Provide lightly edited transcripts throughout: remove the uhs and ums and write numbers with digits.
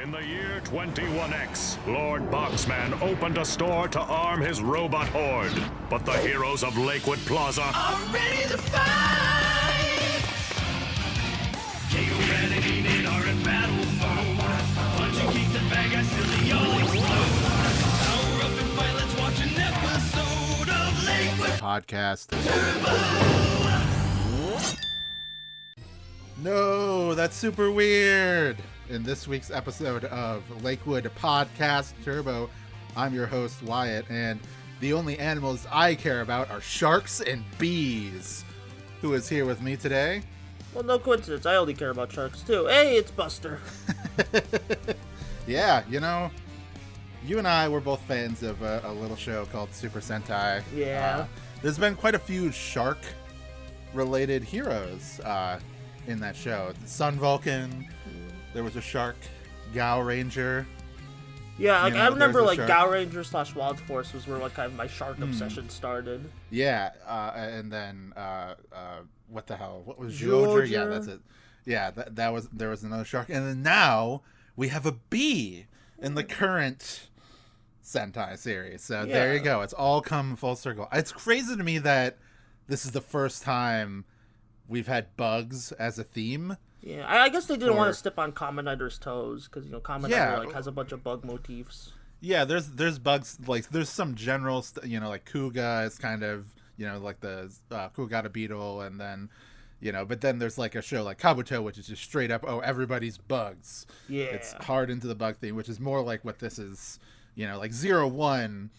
In the year 21X, Lord Boxman opened a store to arm his robot horde. But the heroes of Lakewood Plaza are ready to fight! KO Rad and Enid are in battle mode. Once you keep the bag, I silly all explode. Power up and fight, let's watch an episode of Lakewood Podcast Turbo! No, that's super weird. In this week's episode of Lakewood Podcast Turbo, I'm your host, Wyatt, and the only animals I care about are sharks and bees. Who is here with me today? Well, no coincidence. I only care about sharks, too. Hey, it's Buster. Yeah, you know, you and I were both fans of a little show called Super Sentai. Yeah. There's been quite a few shark-related heroes in that show. Sun Vulcan. There was a shark, Gao Ranger. Yeah, like, I remember like Gao Gao Ranger / Wild Force was where like kind of my shark obsession started. Yeah, and then what the hell? What was Georgia? Yeah, that's it. Yeah, there was another shark, and then now we have a bee in the current Sentai series. So There you go. It's all come full circle. It's crazy to me that this is the first time we've had bugs as a theme. Yeah, I guess they didn't want to step on Kamen Rider's toes because Kamen Rider like has a bunch of bug motifs. Yeah, there's bugs, like there's some general like Kuga is kind of like the Kugata beetle, and then but then there's like a show like Kabuto, which is just straight up everybody's bugs. Yeah, it's hard into the bug theme, which is more like what this is. Like 01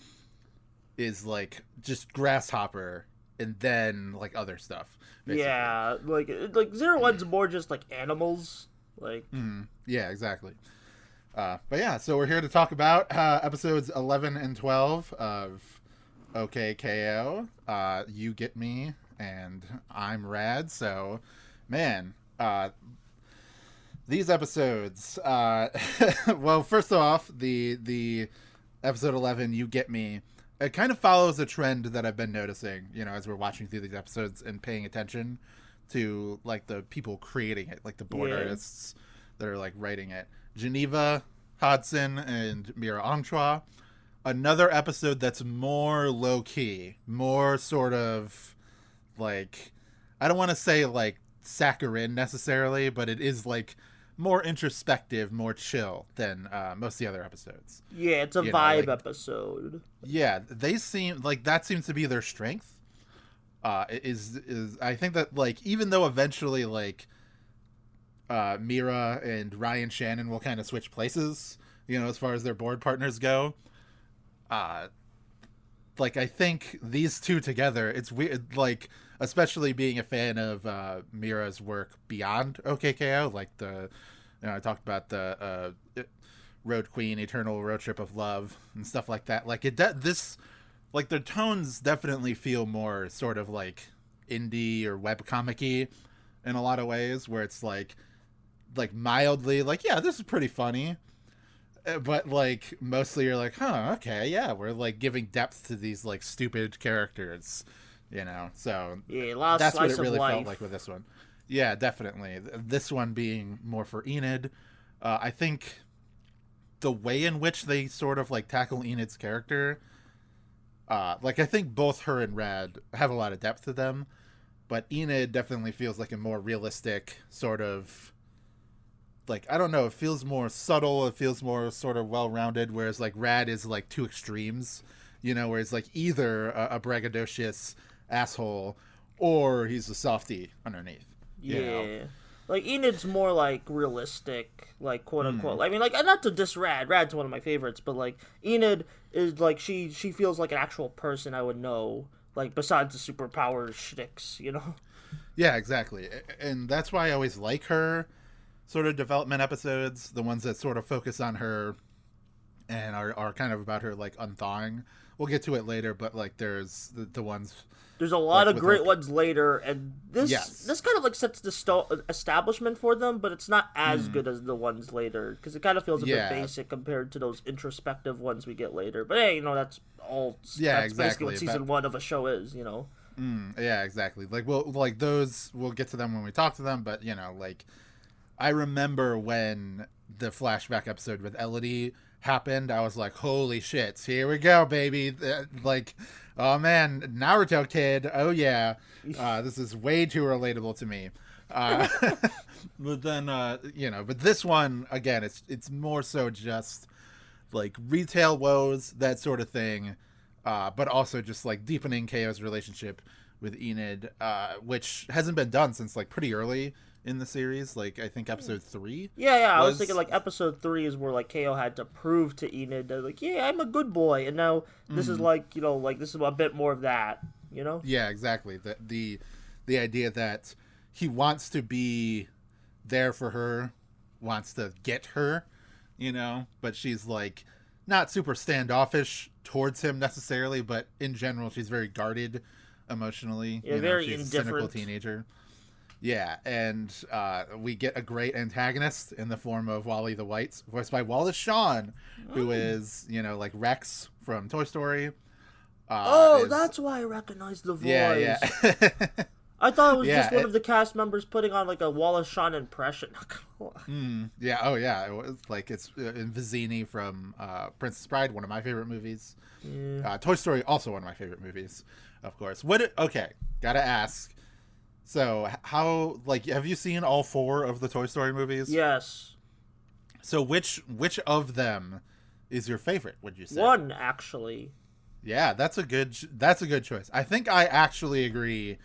is like just grasshopper, and then like other stuff. Basically. Yeah, like 01's more just like animals, like. Yeah, exactly. But yeah, so we're here to talk about episodes 11 and 12 of OK KO. You Get Me, and I'm Rad. So, man, these episodes. Well, first off, the episode 11, You Get Me. It kind of follows a trend that I've been noticing, as we're watching through these episodes and paying attention to, like, the people creating it, like the board artists that are, like, writing it. Geneva Hodson and Mira Anchois. Another episode that's more low-key, more sort of, like, I don't want to say, like, saccharine necessarily, but it is, like, more introspective, more chill than most of the other episodes. Yeah, it's a vibe episode. Yeah, they seem like that seems to be their strength. Is I think that, like, even though eventually like Mira and Ryan Shannon will kind of switch places, as far as their board partners go. Like, I think these two together, it's weird, like, especially being a fan of Mira's work beyond OK KO, like I talked about the Road Queen, Eternal Road Trip of Love, and stuff like that. Like like their tones definitely feel more sort of like indie or webcomic-y in a lot of ways, where it's like mildly like, yeah, this is pretty funny. But, like, mostly you're like, huh, okay, yeah, we're, like, giving depth to these, like, stupid characters, so yeah, a lot of that's what slice it really of life. felt like with this one. Yeah, definitely. This one being more for Enid. I think the way in which they sort of, like, tackle Enid's character, like, I think both her and Rad have a lot of depth to them, but Enid definitely feels like a more realistic sort of, like, I don't know, it feels more subtle, it feels more sort of well-rounded, whereas, like, Rad is, like, two extremes, where it's, like, either a braggadocious asshole or he's a softie underneath. Yeah. Like, Enid's more, like, realistic, like, quote-unquote. I mean, like, not to diss Rad. Rad's one of my favorites, but, like, Enid is, like, she feels like an actual person I would know, like, besides the superpowers shticks, Yeah, exactly. And that's why I always like her sort of development episodes, the ones that sort of focus on her and are kind of about her, like, unthawing. We'll get to it later, but, like, there's the ones... There's a lot of great ones later, and this kind of, like, sets the establishment for them, but it's not as good as the ones later, because it kind of feels a bit basic compared to those introspective ones we get later. But, hey, that's all... Yeah, that's basically what season 1 of a show is, Yeah, exactly. Like, those, we'll get to them when we talk to them, but, like... I remember when the flashback episode with Elodie happened, I was like, holy shit, here we go, baby. Like, oh man, Naruto kid, oh yeah, this is way too relatable to me. But then but this one again, it's more so just like retail woes, that sort of thing, but also just like deepening KO's relationship with Enid, which hasn't been done since like pretty early in the series, like I think episode 3. I was thinking like episode 3 is where like KO had to prove to Enid that like, yeah, I'm a good boy, and now this is like, like this is a bit more of that, Yeah, exactly. The idea that he wants to be there for her, wants to get her, but she's like not super standoffish towards him necessarily, but in general she's very guarded emotionally. Yeah, very she's indifferent. A cynical teenager. Yeah, and we get a great antagonist in the form of Wally the White, voiced by Wallace Shawn, who is, like Rex from Toy Story. That's why I recognize the voice. Yeah. I thought it was just one of the cast members putting on like a Wallace Shawn impression. Yeah, oh yeah, it was like it's in Vizzini from Princess Bride, one of my favorite movies. Yeah. Toy Story, also one of my favorite movies, of course. Okay, gotta ask. So, have you seen all 4 of the Toy Story movies? Yes. So, which of them is your favorite, would you say? 1, actually. Yeah, that's a good choice. I think I actually agree,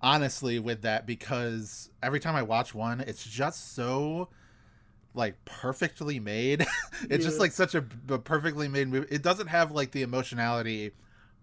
honestly, with that, because every time I watch 1, it's just so, like, perfectly made. It's just, like, such a perfectly made movie. It doesn't have, like, the emotionality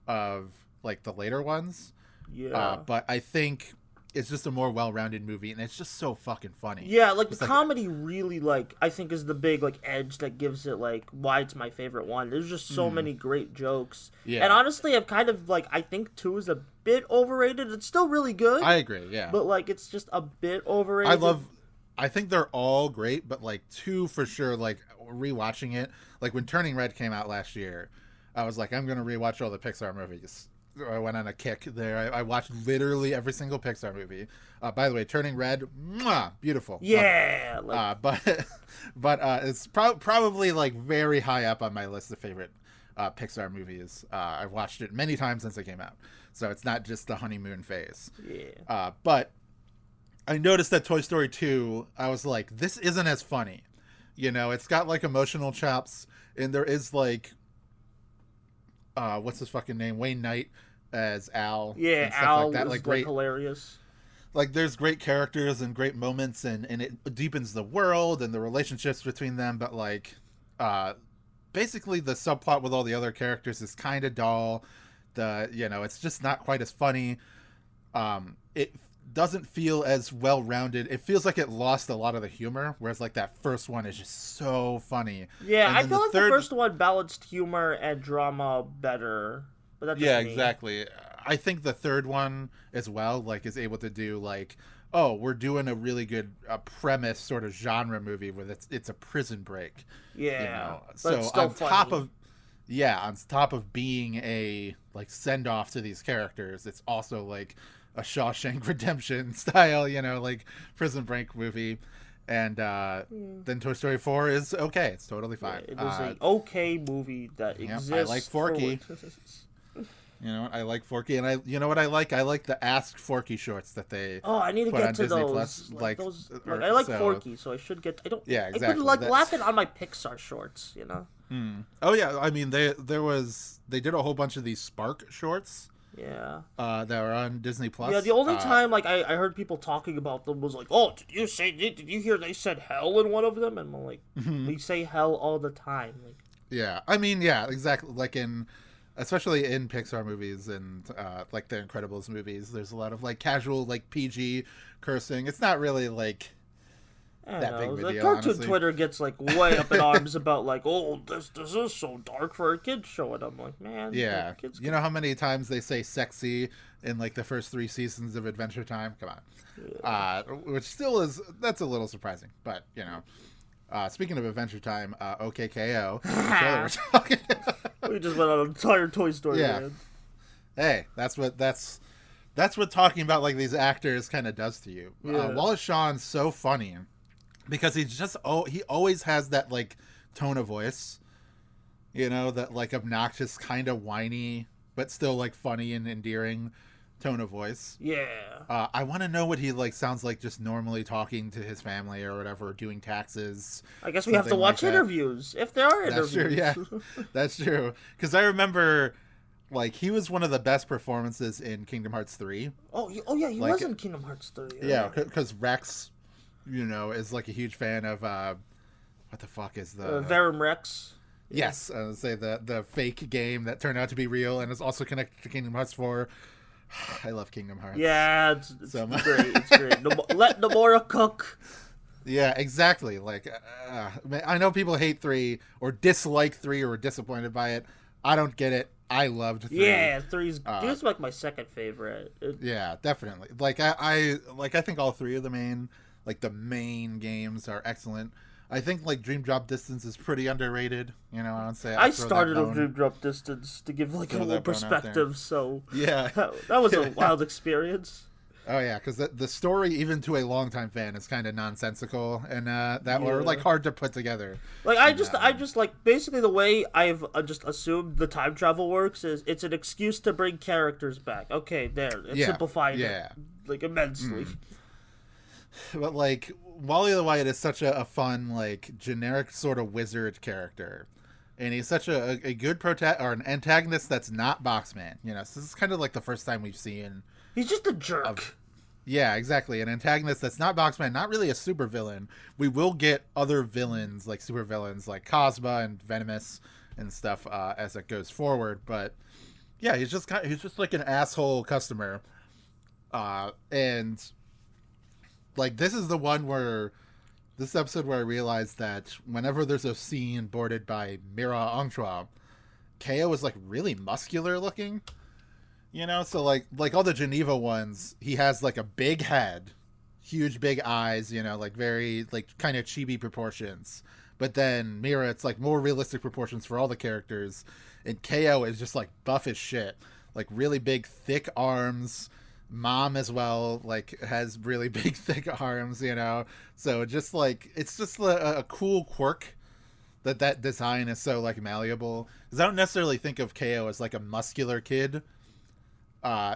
of, like, the later ones. Yeah. But I think it's just a more well-rounded movie, and it's just so fucking funny. Yeah, like the comedy really, like, I think is the big, like, edge that gives it, like, why it's my favorite one. There's just so many great jokes. Yeah. And honestly, I've kind of, like, I think 2 is a bit overrated. It's still really good. I agree, yeah. But, like, it's just a bit overrated. I think they're all great, but, like, 2 for sure, like, rewatching it, like, when Turning Red came out last year, I was like, I'm going to rewatch all the Pixar movies. I went on a kick there. I watched literally every single Pixar movie. By the way, Turning Red, mwah, beautiful. Yeah. But it's probably like very high up on my list of favorite Pixar movies. I've watched it many times since it came out, so it's not just the honeymoon phase. Yeah. But I noticed that Toy Story 2, I was like, this isn't as funny. It's got like emotional chops, and there is like, what's his fucking name? Wayne Knight as Al. Yeah, and stuff Al like that. is Like great, hilarious. Like there's great characters and great moments, and it deepens the world and the relationships between them. But like, basically the subplot with all the other characters is kind of dull. It's just not quite as funny. It doesn't feel as well rounded. It feels like it lost a lot of the humor, whereas like that first one is just so funny. Yeah, I feel like the first one balanced humor and drama better. But that's just me. Exactly. I think the third one as well, like, is able to do like, oh, we're doing a really good premise sort of genre movie where it's a prison break. Yeah. But so it's still on funny. on top of being a like send off to these characters, it's also like a Shawshank Redemption style, like prison break movie. And then Toy Story 4 is okay. It's totally fine. Yeah, it is an okay movie that exists. I like Forky. I like Forky, and I like the Ask Forky shorts that they. Oh, I need to put get on to Disney those. Plus. I like Forky, so I should get. I don't. Yeah, exactly. I've been like laughing on my Pixar shorts, Oh yeah, I mean they did a whole bunch of these Spark shorts. Yeah. That were on Disney Plus. Yeah, the only time like I heard people talking about them was like, oh, did you hear they said hell in one of them? And I'm like, we say hell all the time. Like. Yeah, I mean, yeah, exactly. Like especially in Pixar movies and like the Incredibles movies, there's a lot of like casual like PG cursing. It's not really like that big of a deal, Cartoon honestly. Twitter gets like way up in arms about like, oh, this is so dark for a kid's show, and I'm like, man, yeah, kids you know how many times they say sexy in like the first 3 seasons of Adventure Time? Come on, yeah. Which still that's a little surprising, but speaking of Adventure Time, OK KO. We just went on an entire Toy Story. Yeah. Man. Hey, that's what talking about like these actors kind of does to you. Yeah. Wallace Shawn's so funny because he's just he always has that like tone of voice, you know, that like obnoxious kind of whiny but still like funny and endearing tone of voice. Yeah. I want to know what he like sounds like just normally talking to his family or whatever, doing taxes. I guess we have to watch interviews if there are interviews. That's true. Yeah, that's true. Because I remember, like, he was one of the best performances in Kingdom Hearts 3. Oh yeah, he was in Kingdom Hearts 3. Yeah, because Rex, you know, is like a huge fan of what the fuck is the Verum Rex. Yes, I would say the fake game that turned out to be real and is also connected to Kingdom Hearts 4. I love Kingdom Hearts. Yeah, it's great. It's great. Let Nomura cook. Yeah, exactly. Like, I know people hate 3 or dislike 3 or were disappointed by it. I don't get it. I loved 3. Yeah, 3's like my second favorite. Yeah, definitely. Like I think all 3 of the main games are excellent. I think like Dream Drop Distance is pretty underrated. You know, I would say I started with Dream Drop Distance to give like a little perspective. So yeah, that was a wild experience. Oh yeah, because the story, even to a longtime fan, is kind of nonsensical and that were like hard to put together. Like I just like basically the way I've just assumed the time travel works is it's an excuse to bring characters back. Okay, there, it simplified it like immensely. But like Wally the Wyatt is such a fun like generic sort of wizard character, and he's such a good an antagonist that's not Boxman. You know, so this is kind of like the first time we've seen. He's just a jerk. Yeah, exactly. An antagonist that's not Boxman, not really a supervillain. We will get other villains, like supervillains, like Cosma and Venomous and stuff as it goes forward. But yeah, he's just like an asshole customer. And like this is the one where this episode where I realized that whenever there's a scene boarded by Mira Angtua, KO is like really muscular looking. You know, so like all the Geneva ones, he has like a big head, huge big eyes, you know, like very like kind of chibi proportions. But then Mira, it's like more realistic proportions for all the characters. And KO is just like buff as shit, like really big, thick arms. Mom as well, like has really big, thick arms, you know. So just like it's just a cool quirk that design is so like malleable. Because I don't necessarily think of KO as like a muscular kid.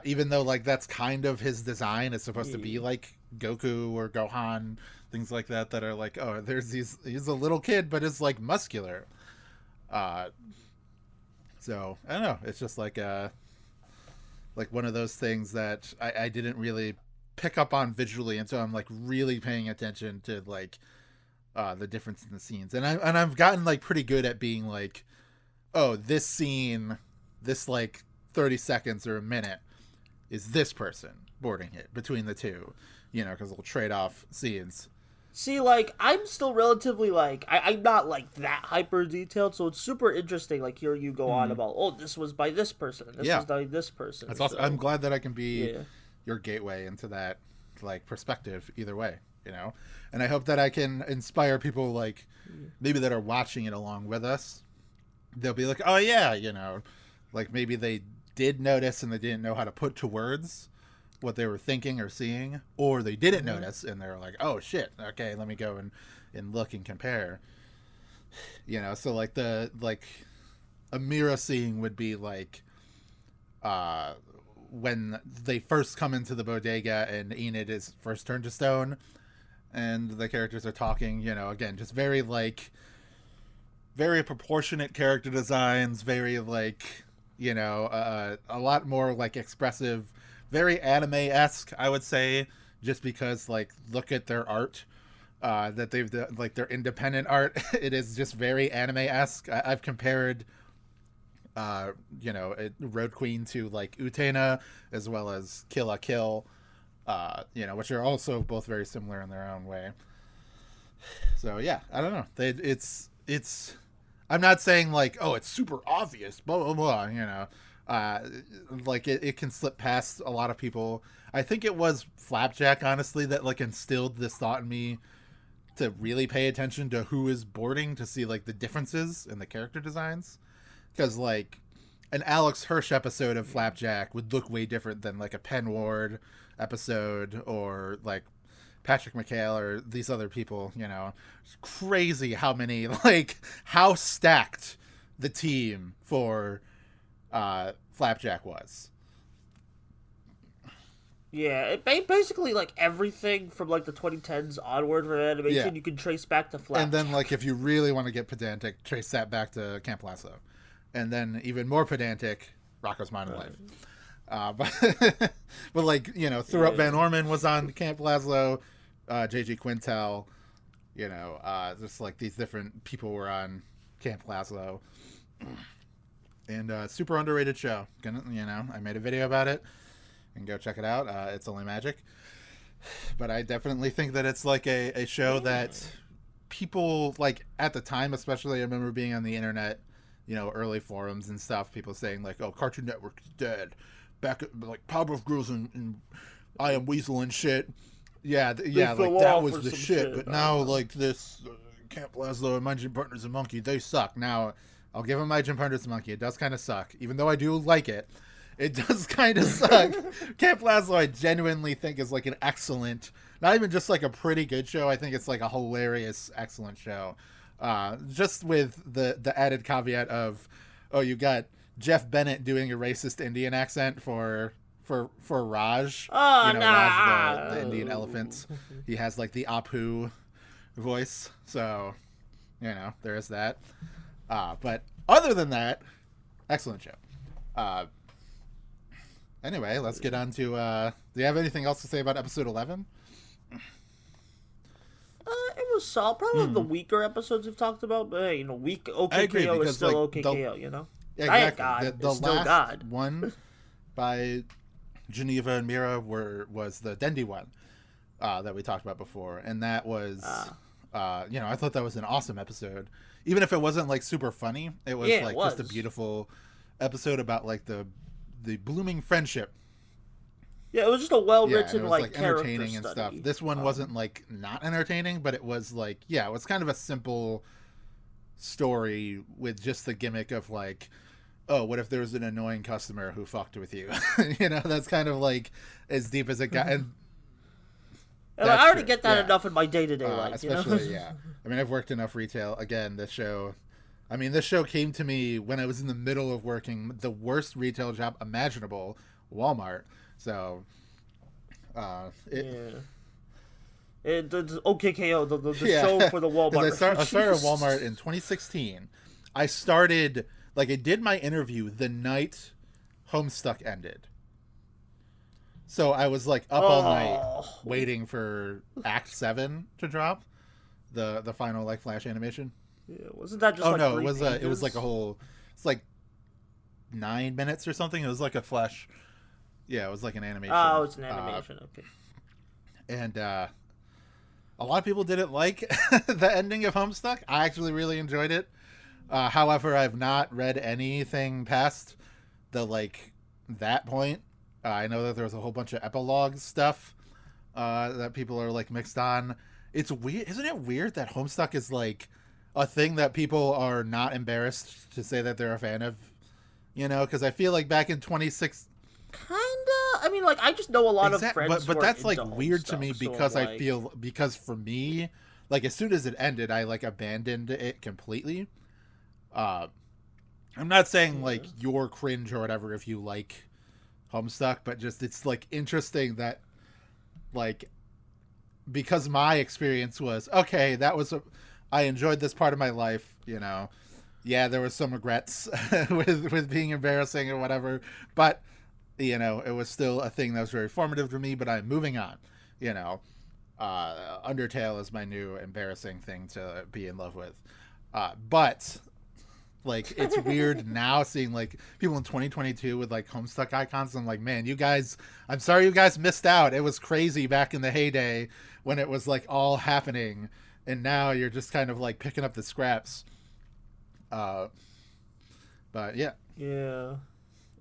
Even though like that's kind of his design, it's supposed to be like Goku or Gohan, things like that are like, oh, he's a little kid but it's like muscular. So I don't know, it's just like one of those things that I didn't really pick up on visually until I'm like really paying attention to like the difference in the scenes, and I've gotten like pretty good at being like, oh, this scene, this like 30 seconds or a minute is this person boarding it between the two, you know, because they'll trade off scenes. See, like, I'm still relatively, like, I'm not, like, that hyper detailed, so it's super interesting, like, hearing you go on about, oh, this was by this person, and this was by this person. That's awesome. I'm glad that I can be your gateway into that, like, perspective either way, you know? And I hope that I can inspire people, like, maybe that are watching it along with us. They'll be like, oh, yeah, you know, like, maybe they did notice and they didn't know how to put to words what they were thinking or seeing, or they didn't notice and they're like, oh shit, okay, let me go and look and compare, you know. So like a Mira scene would be like when they first come into the bodega and Enid is first turned to stone and the characters are talking, you know, again, just very proportionate character designs, very like, you know, a lot more like expressive, very anime-esque, I would say, just because, like, look at their art, that they've done, like, their independent art. It is just very anime-esque. I've compared, you know, Road Queen to, like, Utena, as well as Kill la Kill, you know, which are also both very similar in their own way. So, yeah, I don't know. It's I'm not saying, like, oh, it's super obvious, blah, blah, blah, you know. Like it can slip past a lot of people. I think it was Flapjack, honestly, that like instilled this thought in me to really pay attention to who is boarding, to see like the differences in the character designs. Because like an Alex Hirsch episode of Flapjack would look way different than like a Penn Ward episode, or like Patrick McHale or these other people, you know, it's crazy how many, like, how stacked the team for Flapjack was. Yeah, it basically, like, everything from, like, the 2010s onward for animation you can trace back to Flapjack. And then, like, if you really want to get pedantic, trace that back to Camp Lasso. And then even more pedantic, Rocko's Modern Life. But like, you know, Through Up Van Orman was on Camp Lazlo, J.G. Quintel, you know, just like these different people were on Camp Lazlo. And super underrated show. You know, I made a video about it, and go check it out. It's only magic. But I definitely think that it's like a show that people, like, at the time especially, I remember being on the internet, you know, early forums and stuff, people saying like, oh, Cartoon Network is dead. Back at, like, Powerpuff Girls and I Am Weasel and shit. Yeah, like, that was the shit. But now, like, this Camp Lazlo and My Gym Partner's a Monkey, they suck. Now, I'll give them My Gym Partner's a Monkey. It does kind of suck. Even though I do like it, it does kind of suck. Camp Lazlo, I genuinely think, is, like, an excellent, not even just, like, a pretty good show. I think it's, like, a hilarious, excellent show. Just with the added caveat of, oh, you got Jeff Bennett doing a racist Indian accent for Raj. Oh, you know, Raj, the Indian elephants. He has, like, the Apu voice. So, you know, there is that. But other than that, excellent show. Anyway, let's get on to, do you have anything else to say about episode 11? It was solid. Probably the weaker episodes we've talked about, but hey, you know, weak OK KO is still, like, OK KO, you know? Yeah, exactly. God The is still last God. one by Geneva and Mira was the Dendi one that we talked about before, and that was, you know, I thought that was an awesome episode. Even if it wasn't, like, super funny, it was just a beautiful episode about, like, the blooming friendship. Yeah, it was just a well-written, like entertaining character and study. stuff. This one wasn't, like, not entertaining, but it was, like, yeah, it was kind of a simple story with just the gimmick of, like, oh, what if there was an annoying customer who fucked with you? You know, that's kind of, like, as deep as it got. And I already get that enough in my day-to-day life, especially, you know? yeah. I mean, I've worked enough retail. Again, this show came to me when I was in the middle of working the worst retail job imaginable, Walmart. So, the OK KO, the show for the Walmart. I started at Walmart in 2016. I started, like, I did my interview the night Homestuck ended. So I was, like, up all night waiting for Act 7 to drop, the final, like, Flash animation. Yeah, wasn't that just like no, 3 pages? It was like a whole, it's like 9 minutes or something. It was like a Flash. Yeah, it was like an animation. Oh, it's an animation. Okay. And a lot of people didn't like the ending of Homestuck. I actually really enjoyed it. However, I've not read anything past the, like, that point. I know that there was a whole bunch of epilogue stuff that people are, like, mixed on. It's weird. Isn't it weird that Homestuck is, like, a thing that people are not embarrassed to say that they're a fan of? You know, because I feel like back in 2016... Kinda. I mean, like, I just know a lot of friends. But that's, like, weird to me because so, I feel, because for me, like, as soon as it ended, I, like, abandoned it completely. I'm not saying, like, you're cringe or whatever if you like Homestuck, but just, it's, like, interesting that, like, because my experience was, okay, I enjoyed this part of my life, you know. Yeah, there was some regrets with being embarrassing or whatever, but, you know, it was still a thing that was very formative to me, but I'm moving on, you know. Undertale is my new embarrassing thing to be in love with. But, like, it's weird now seeing, like, people in 2022 with, like, Homestuck icons. I'm like, man, I'm sorry you guys missed out. It was crazy back in the heyday when it was, like, all happening. And now you're just kind of, like, picking up the scraps. But, yeah. Yeah.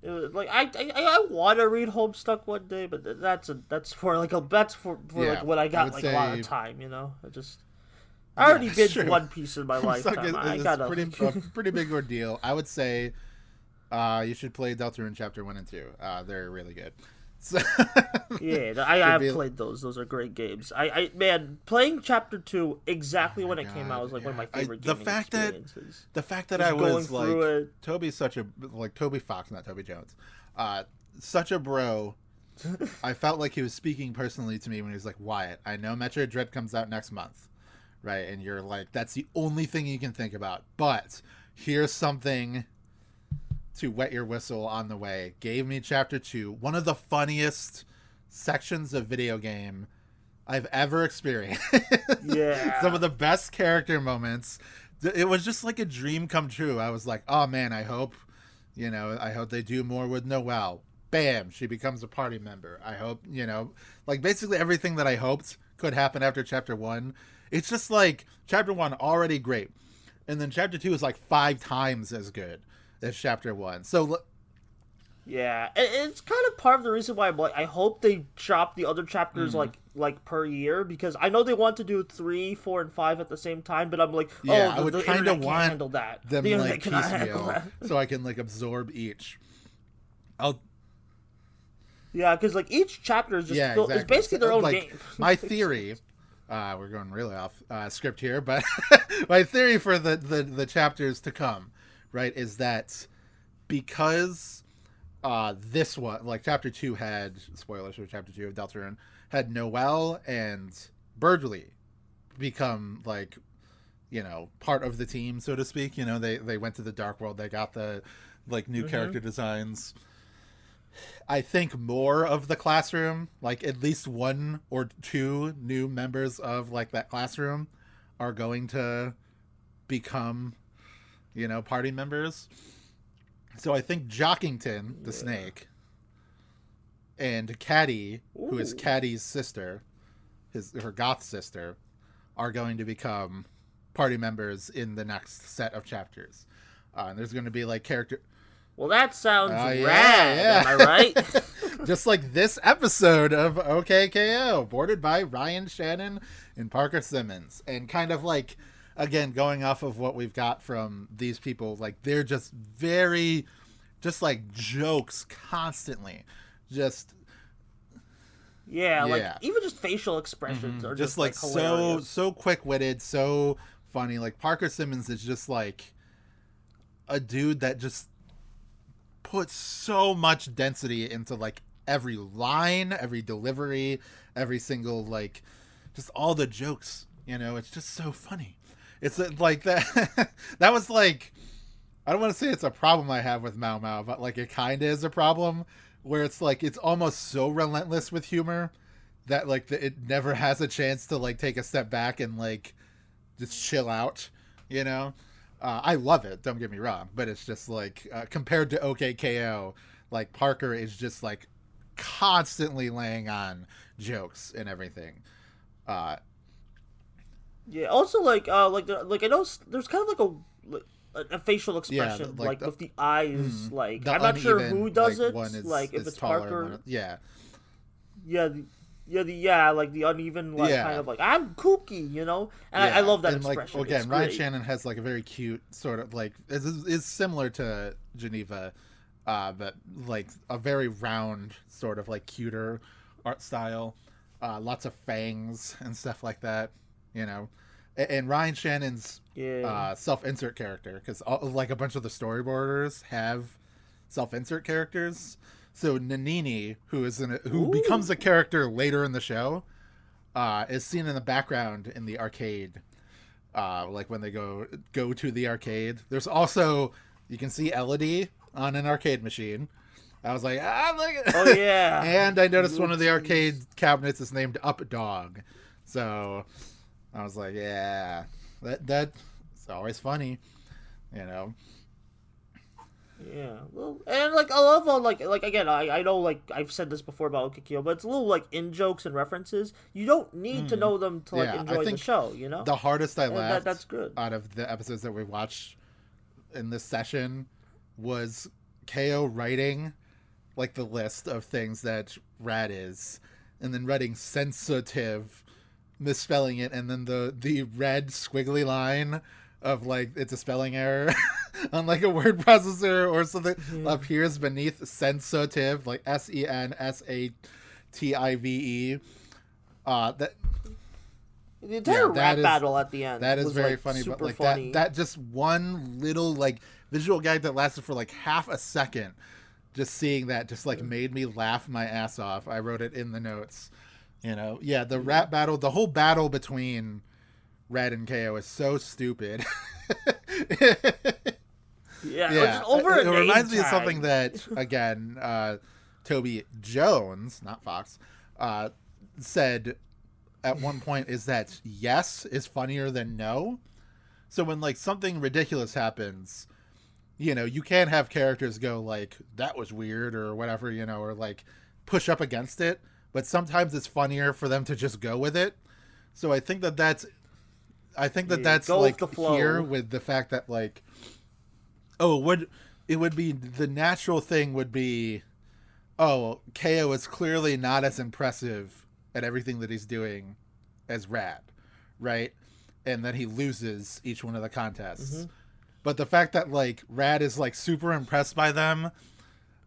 It was, like, I want to read Homestuck one day, but that's for like when I got, like, a lot of time, you know. I already binged One Piece in my lifetime. It's a pretty big ordeal. I would say you should play Deltarune Chapter 1 and 2. They're really good. So, Yeah, I have played those. Those are great games. Man, playing Chapter 2 exactly when it came out was like one of my favorite gaming experiences. The fact that I was like, it. Toby's such a, like, Toby Fox, not Toby Jones, such a bro. I felt like he was speaking personally to me when he was like, Wyatt, I know Metroid Dread comes out next month, right? And you're like, that's the only thing you can think about. But here's something to wet your whistle on the way. Gave me Chapter 2, one of the funniest sections of video game I've ever experienced. Yeah. Some of the best character moments. It was just like a dream come true. I was like, oh man, I hope they do more with Noelle. Bam, she becomes a party member. I hope, like basically everything that I hoped could happen after Chapter 1. It's just like Chapter 1 already great. And then Chapter 2 is like 5 times as good as Chapter 1. So yeah, it's kind of part of the reason why I'm like, I hope they drop the other chapters like per year, because I know they want to do 3, 4, and 5 at the same time, but I'm like, I would kind of want handle that. them the like piecemeal, so I can like absorb each. Yeah, because like each chapter is just exactly. It's basically their own like, game. My theory, we're going really off script here, but my theory for the chapters to come, right, is that because this one, like Chapter 2 had, spoilers for Chapter 2 of Deltarune, had Noelle and Birdley become like, part of the team, so to speak. They went to the Dark World, they got the like new character designs. I think more of the classroom, like at least 1 or 2 new members of like that classroom are going to become, party members. So I think Jockington, the snake, and Caddy, who is Caddy's sister, her goth sister, are going to become party members in the next set of chapters. And there's going to be like character... Well, that sounds rad. Yeah. Am I right? Just like this episode of OK KO, boarded by Ryan Shannon and Parker Simmons. And kind of like, again, going off of what we've got from these people, like they're just like jokes constantly. Just... Yeah, like even just facial expressions are just like hilarious. so quick-witted, so funny. Like Parker Simmons is just like a dude that just puts so much density into like every line, every delivery, every single like just all the jokes, it's just so funny. It's like that that was like, I don't want to say it's a problem I have with Mao Mao, but like it kind of is a problem where it's like it's almost so relentless with humor that like it never has a chance to like take a step back and like just chill out, I love it, don't get me wrong, but it's just like compared to OK KO, like Parker is just like constantly laying on jokes and everything. Yeah, also like I know there's kind of like a facial expression, like with the eyes, like I'm not sure who does it, like if it's Parker. Like the uneven, like kind of like I'm kooky, and I love that expression. Like, again, Ryan Shannon has like a very cute sort of like is similar to Geneva, but like a very round sort of like cuter art style, lots of fangs and stuff like that, And Ryan Shannon's self-insert character, because like a bunch of the storyboarders have self-insert characters. So Nanini, who becomes a character later in the show, is seen in the background in the arcade. Like when they go to the arcade. There's also, you can see Elodie on an arcade machine. I was like, look at... Oh yeah. And I noticed one of the arcade cabinets is named Up Dog. So I was like, yeah, that's always funny, Yeah, well, and like I love all like again, I know like I've said this before about OK KO, but it's a little like in jokes and references. You don't need to know them to like enjoy the show. The hardest I laughed that's good out of the episodes that we watched in this session was KO writing like the list of things that Rad is, and then writing sensitive, misspelling it, and then the red squiggly line of like it's a spelling error on like a word processor or something appears beneath sensitive, like sensative. That The entire rap is, battle at the end. That is was, very like, funny, super but like funny. that just one little like visual gag that lasted for like half a second. Just seeing that just like made me laugh my ass off. I wrote it in the notes. You know, yeah, the rap battle, the whole battle between Rad and KO is so stupid. Yeah. Over it a name reminds me of tag. something that again, Toby Jones, not Fox, said at one point is that yes is funnier than no. So when like something ridiculous happens, you know, you can't have characters go like that was weird or whatever, you know, or like push up against it. But sometimes it's funnier for them to just go with it. So I think that's go like with the flow. here with the fact that like, it would be the natural thing would be, oh, KO is clearly not as impressive at everything that he's doing as Rad, right? And then he loses each one of the contests. Mm-hmm. But the fact that like Rad is like super impressed by them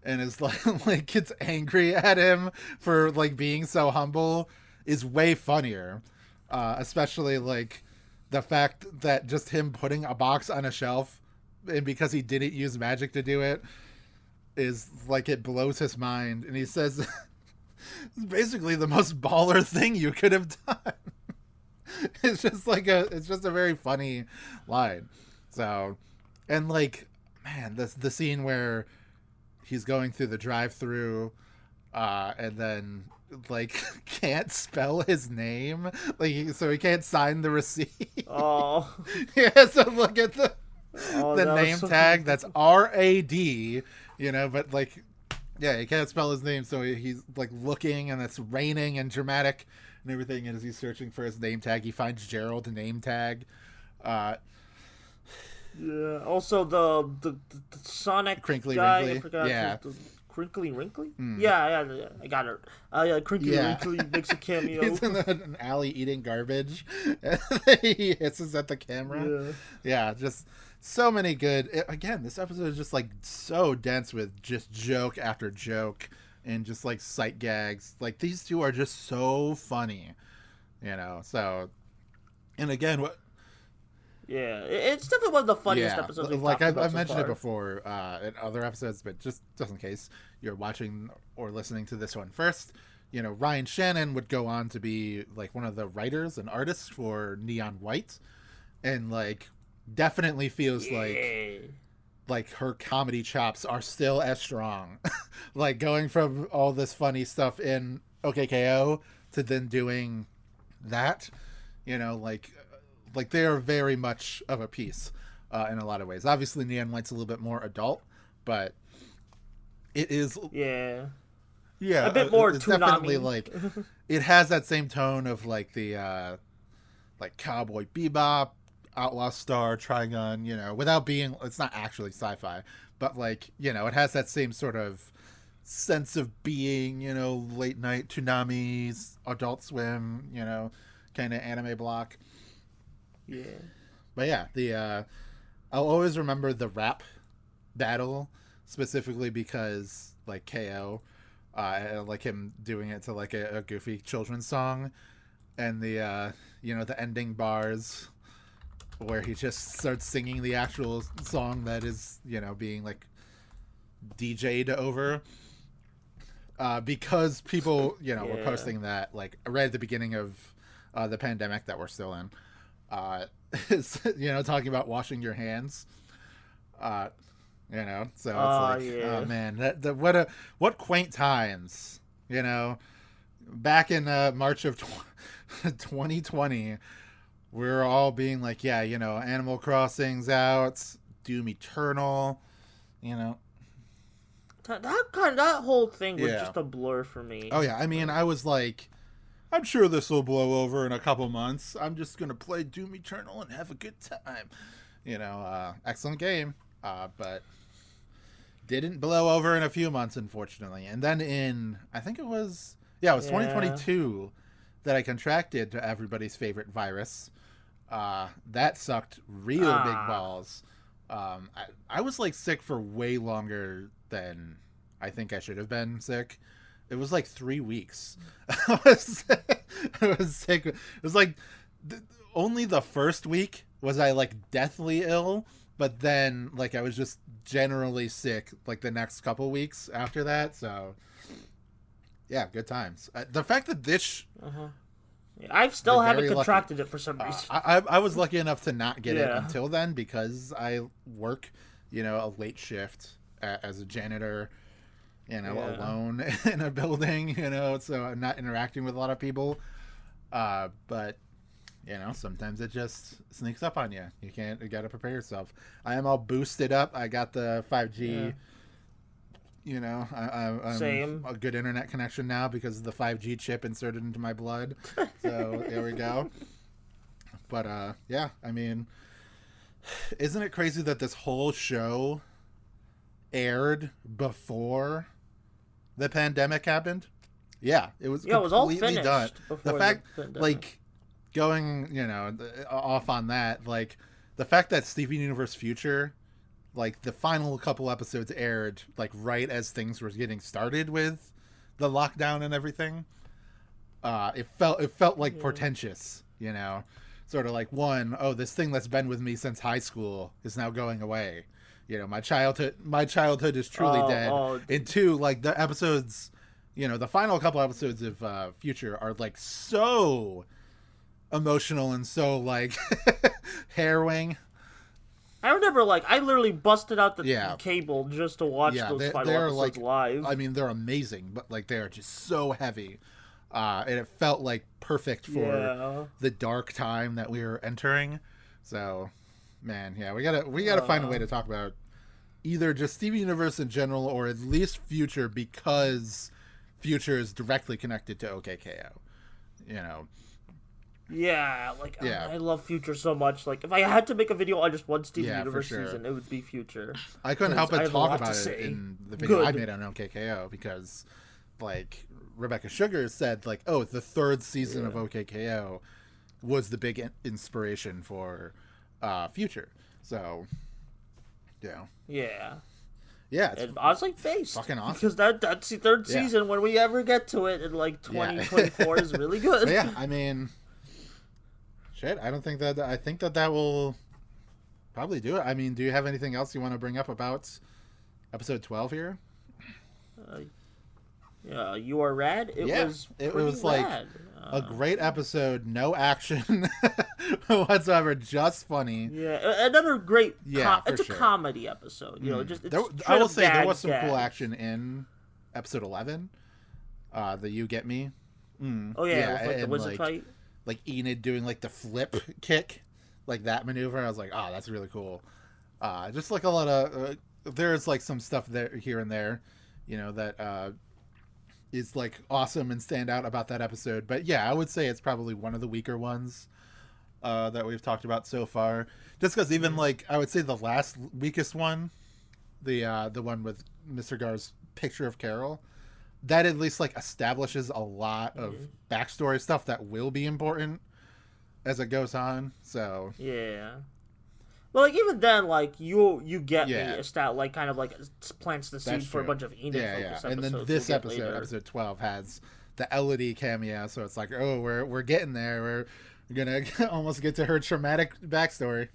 and is like gets angry at him for like being so humble is way funnier. Especially like the fact that just him putting a box on a shelf and because he didn't use magic to do it is like it blows his mind. And he says it's basically the most baller thing you could have done. It's just a very funny line. So, and like, man, the scene where he's going through the drive-through, and then like can't spell his name, like so he can't sign the receipt. Oh, Yeah, so look at the that name was so tag. That's RAD, you know, but like, yeah, he can't spell his name, so he's like looking, and it's raining and dramatic and everything. And as he's searching for his name tag, he finds Gerald name tag. Yeah. Also, the Sonic Crinkly guy, Wrinkly. I forgot. Yeah. The Crinkly Wrinkly. Yeah, I got it. Yeah, Crinkly Wrinkly makes a cameo. He's in an alley eating garbage. He hisses at the camera. Yeah, just so many good. Again, this episode is just like so dense with just joke after joke and just like sight gags. Like these two are just so funny, you know. So, and again, what. Yeah, it's definitely one of the funniest episodes we've like talked about I've so mentioned far. it before in other episodes, but just in case you're watching or listening to this one first, you know, Ryan Shannon would go on to be like one of the writers and artists for Neon White, and like definitely feels like her comedy chops are still as strong. Like going from all this funny stuff in OK KO to then doing that, you know, like they are very much of a piece in a lot of ways. Obviously, Neon White's a little bit more adult, but it is yeah, a bit more It's definitely Toonami. like it has that same tone of like the like Cowboy Bebop, Outlaw Star, Trigun, you know, without being, it's not actually sci-fi, but like, you know, it has that same sort of sense of being, you know, late night Toonami's, Adult Swim, you know, kind of anime block. Yeah. But yeah, I'll always remember the rap battle specifically because like KO, like him doing it to like a goofy children's song, and the you know, the ending bars where he just starts singing the actual song that is, you know, being like DJ'd over. Because people, you know, were posting that like right at the beginning of the pandemic that we're still in. Is, you know, talking about washing your hands, you know, so it's like, oh man, what quaint times, you know, back in March of 2020, we're all being like, yeah, you know, Animal Crossing's out, Doom Eternal, you know, that whole thing was just a blur for me. Oh yeah, I mean, I was like, I'm sure this will blow over in a couple months. I'm just going to play Doom Eternal and have a good time. You know, excellent game. But didn't blow over in a few months, unfortunately. And then I think it was 2022 that I contracted to everybody's favorite virus. That sucked real big balls. I was like sick for way longer than I think I should have been sick. It was like 3 weeks. I was sick. It was like only the first week was I like deathly ill, but then like I was just generally sick like the next couple weeks after that. So yeah, good times. The fact that this I still haven't contracted it for some reason. I was lucky enough to not get it until then because I work, a late shift as a janitor, alone in a building, so I'm not interacting with a lot of people. But, sometimes it just sneaks up on you. You got to prepare yourself. I am all boosted up. I got the 5G. I'm Same. a good internet connection now because of the 5G chip inserted into my blood. So there we go. But yeah, I mean, isn't it crazy that this whole show aired before the pandemic happened? Yeah, it was it was all completely finished done. before The fact, the pandemic. like, going, off on that, like, the fact that Steven Universe Future, like, the final couple episodes aired, like, right as things were getting started with the lockdown and everything. It felt like portentous, sort of like, this thing that's been with me since high school is now going away. My childhood is truly dead. And two, like, the episodes, the final couple episodes of Future are like so emotional and so like harrowing. I remember, like, I literally busted out the cable just to watch those final episodes live. I mean, they're amazing, but, like, they are just so heavy. And it felt, like, perfect for the dark time that we were entering. So, man, yeah, we gotta find a way to talk about either just Steven Universe in general or at least Future because Future is directly connected to OK KO. Yeah, like, I love Future so much. Like, if I had to make a video on just one Steven Universe for sure. season, it would be Future. I couldn't help but talk about it in the video I made on OK KO because, like, Rebecca Sugar said, like, the third season of OK KO was the big inspiration for Future. So, Yeah. Yeah, and I was like, based. Fucking awesome. Because that's the third season, when we ever get to it in, like, 2024 is really good. But yeah, I mean... Shit, I think that will probably do it. I mean, do you have anything else you want to bring up about episode 12 here? Yeah, You Are Rad. It was rad. Like a great episode, no action whatsoever, just funny. Yeah, another great. It's a sure. comedy episode. I will say there was some cool action in episode 11. The You Get Me. Oh yeah, with, like, the wizard fight. Like Enid doing like the flip kick, like that maneuver. I was like, oh, that's really cool. Just like a lot of there's like some stuff there here and there, that is like awesome and stand out about that episode. But yeah, I would say it's probably one of the weaker ones that we've talked about so far. Just because even like I would say the last weakest one, the one with Mr. Gar's picture of Carol. That at least like establishes a lot of backstory stuff that will be important as it goes on. So yeah, well, like even then, like you get me, like kind of like plants the seed for a bunch of Enid focus episodes. And then this episode, episode 12, has the Elodie cameo, so it's like, we're getting there. We're gonna almost get to her traumatic backstory.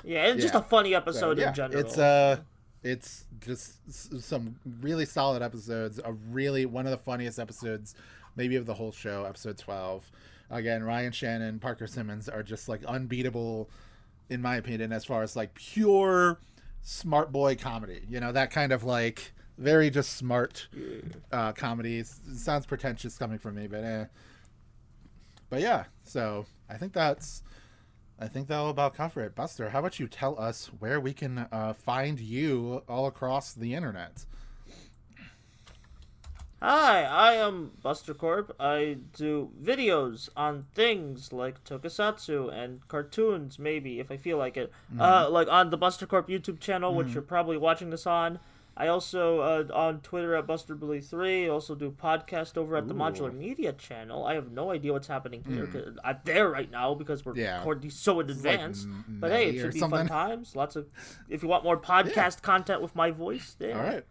Yeah, and just a funny episode in general. It's just some really solid episodes. One of the funniest episodes, maybe of the whole show. Episode 12. Again, Ryan Shannon, Parker Simmons are just like unbeatable, in my opinion, as far as like pure smart boy comedy. That kind of like very just smart comedy. It sounds pretentious coming from me, but yeah. So I think that'll about cover it. Buster, how about you tell us where we can find you all across the internet? Hi, I am Buster Corp. I do videos on things like tokusatsu and cartoons, maybe, if I feel like it. Like on the Buster Corp YouTube channel, which you're probably watching this on. I also, on Twitter at BusterBilly3, also do podcast over at the Modular Media channel. I have no idea what's happening here. 'Cause I'm there right now because we're recording these so in advance. But hey, it should be fun times. Lots of, if you want more podcast content with my voice, there. All right.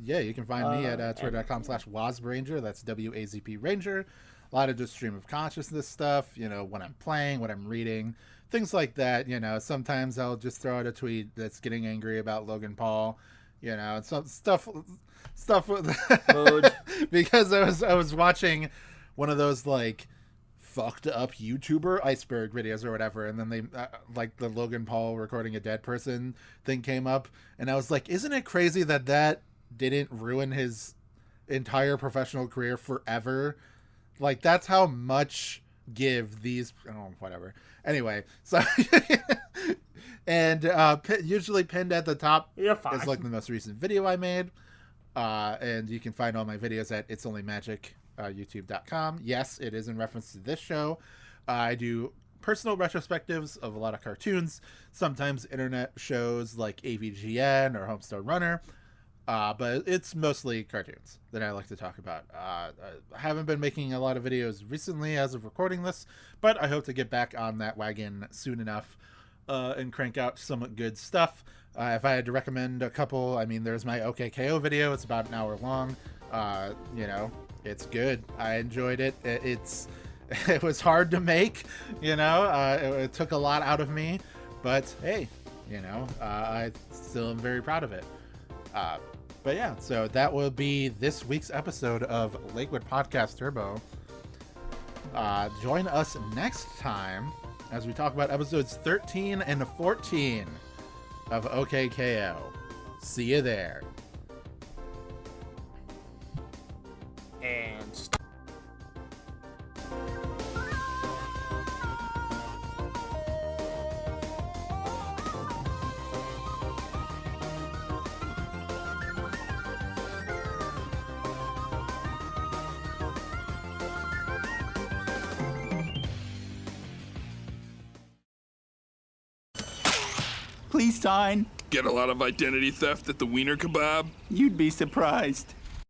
Yeah, you can find me at twitter.com/WazBranger. That's WAZP Ranger. A lot of just stream of consciousness stuff, when I'm playing, what I'm reading, things like that. Sometimes I'll just throw out a tweet that's getting angry about Logan Paul, and some stuff with because I was watching one of those like fucked up YouTuber iceberg videos or whatever, and then they like the Logan Paul recording a dead person thing came up, and I was like, isn't it crazy that didn't ruin his entire professional career forever? Like, that's how much give these whatever. Anyway, so and usually pinned at the top is like the most recent video I made, and you can find all my videos at It's Only Magic youtube.com. Yes, it is in reference to this show. I do personal retrospectives of a lot of cartoons, sometimes internet shows like AVGN or Homestone Runner, but it's mostly cartoons that I like to talk about. I haven't been making a lot of videos recently as of recording this, but I hope to get back on that wagon soon enough and crank out some good stuff. If I had to recommend a couple, there's my OK KO video. It's about an hour long. It's good. I enjoyed it. It was hard to make, it took a lot out of me, but hey, I still am very proud of it. But yeah, so that will be this week's episode of Lakewood Podcast Turbo. Join us next time as we talk about episodes 13 and 14 of OK KO. See you there. And Please sign. Get a lot of identity theft at the Wiener Kebab? You'd be surprised.